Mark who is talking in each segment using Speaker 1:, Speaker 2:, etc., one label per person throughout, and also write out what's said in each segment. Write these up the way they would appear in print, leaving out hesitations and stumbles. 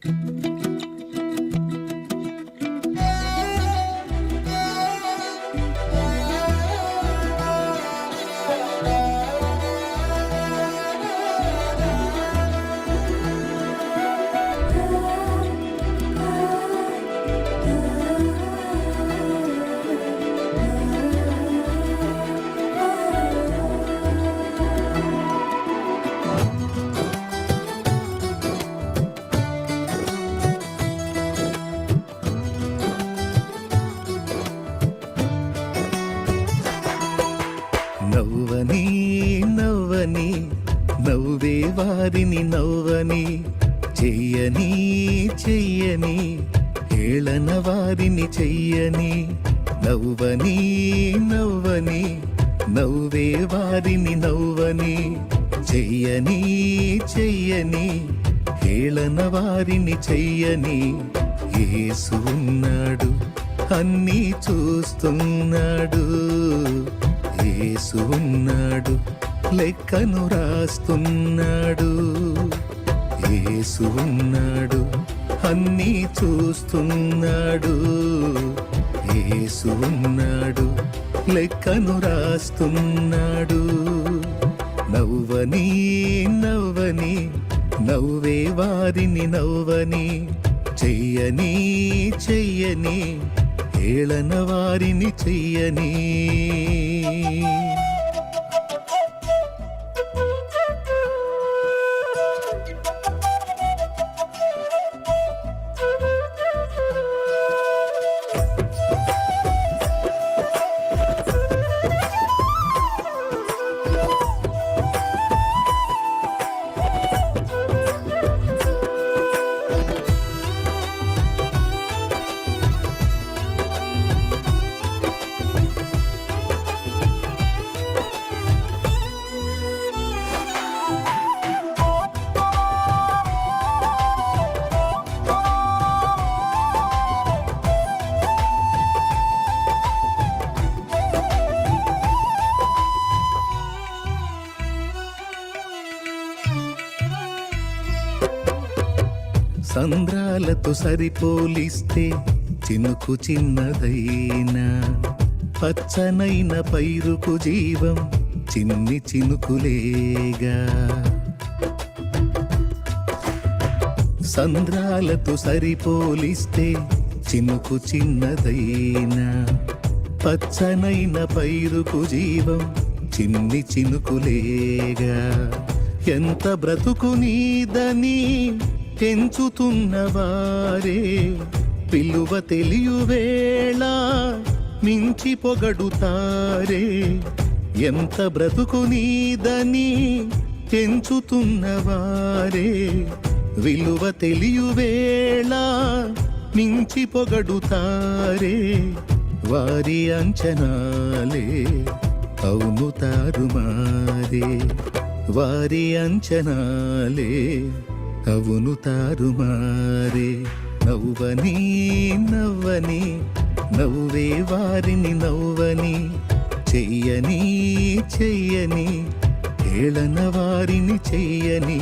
Speaker 1: నవ్వని నవ్వని నవ్వే వారిని నవ్వని, చెయ్యని చెయ్యని ఏళన వారిని చెయ్యని. నవ్వని నవ్వని నవ్వే వారిని నవ్వని, చెయ్యని చెయ్యని ఏళన వారిని చెయ్యని. యేసు ఉన్నాడు, అన్నీ చూస్తున్నాడు. యేసు ఉన్నాడు, లెక్కను రాస్తున్నాడు. యేసు ఉన్నాడు, అన్నీ చూస్తున్నాడు. యేసు ఉన్నాడు, లెక్కను రాస్తున్నాడు. నవ్వని నవ్వని నవ్వే వారిని నవ్వని, చెయ్యని చెయ్యని ఏళన వారిని చెయ్యని. సంద్రాలతో సరిపోలిస్తే చినుకు చిన్నదైనా, పచ్చనైన పైరుకు జీవం చిన్ని చినుకులేగా. సంద్రాలతో సరిపోలిస్తే చినుకు చిన్నదైనా, పచ్చనైన పైరుకు జీవం చిన్ని చినుకులేగా. ఎంత బ్రతుకు నీదని పెంచుతున్నవారే పిలువ తెలియువేళ మించి పొగడుతారే. ఎంత బ్రతుకు నీదని పెంచుతున్నవారే విలువ తెలియువేళ మించి పొగడుతారే. వారి అంచనాలే అవును తారుమారే. వారి అంచనాలే అవును తారుమారే. నవ్వని నవ్వని నవ్వే వారిని నవ్వని, చెయ్యని చెయ్యని ఏళన వారిని చెయ్యని.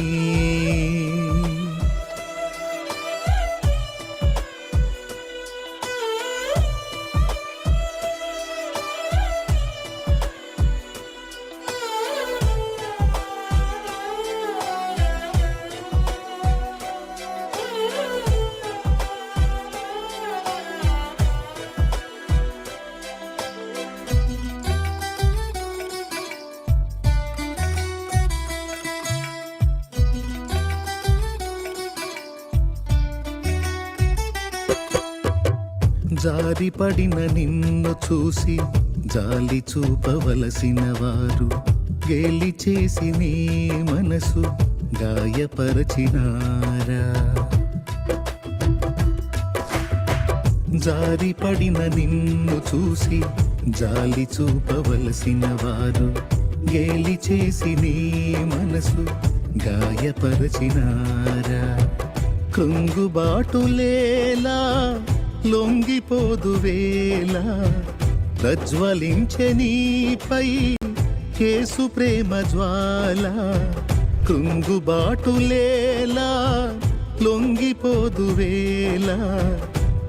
Speaker 1: జారిపడిన నిన్ను చూసి జాలి చూపవలసిన వారు, గేలి చేసి నీ మనసు గాయపరచినారా. జారిపడిన నిన్ను చూసి జాలి చూపవలసిన వారు, గేలి చేసి నీ మనసు గాయపరచినారా. కృంగుబాటులేలా లొంగిపోదు వేళ, ప్రజ్వలించె నీపై యేసు ప్రేమ జ్వాల. కృంగుబాటులేలా లొంగిపోదు పొందువేళ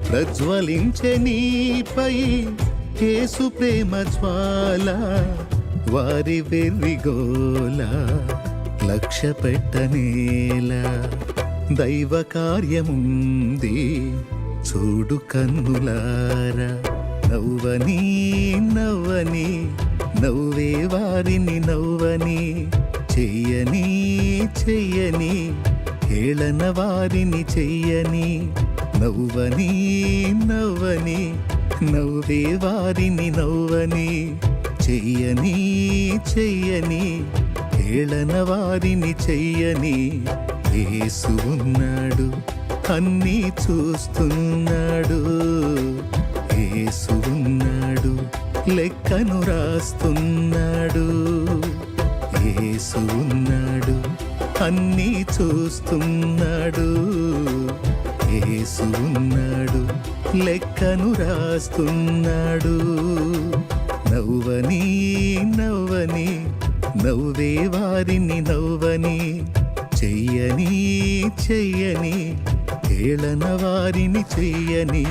Speaker 1: ప్రజ్వలించే నీపై యేసు ప్రేమ జ్వాల వారి వెర్రిగోల లక్ష్య పెట్టనేలా దైవ కార్యముంది చూడు కన్నులారా నవ్వని నవ్వని నవ్వే వారిని నవ్వని చెయ్యని చెయ్యని హేళన వారిని చెయ్యని నవ్వని నవ్వని నవ్వే వారిని నవ్వని చెయ్యని చెయ్యని హేళన వారిని చెయ్యని యేసు ఉన్నాడు అన్నీ చూస్తున్నాడు యేసు ఉన్నాడు లెక్కను రాస్తున్నాడు యేసు ఉన్నాడు అన్నీ చూస్తున్నాడు యేసు ఉన్నాడు లెక్కను రాస్తున్నాడు నవ్వని నవ్వని నవ్వే వారిని నవ్వని చెయ్యని చెయ్యని హేళన వారిని చెయ్యని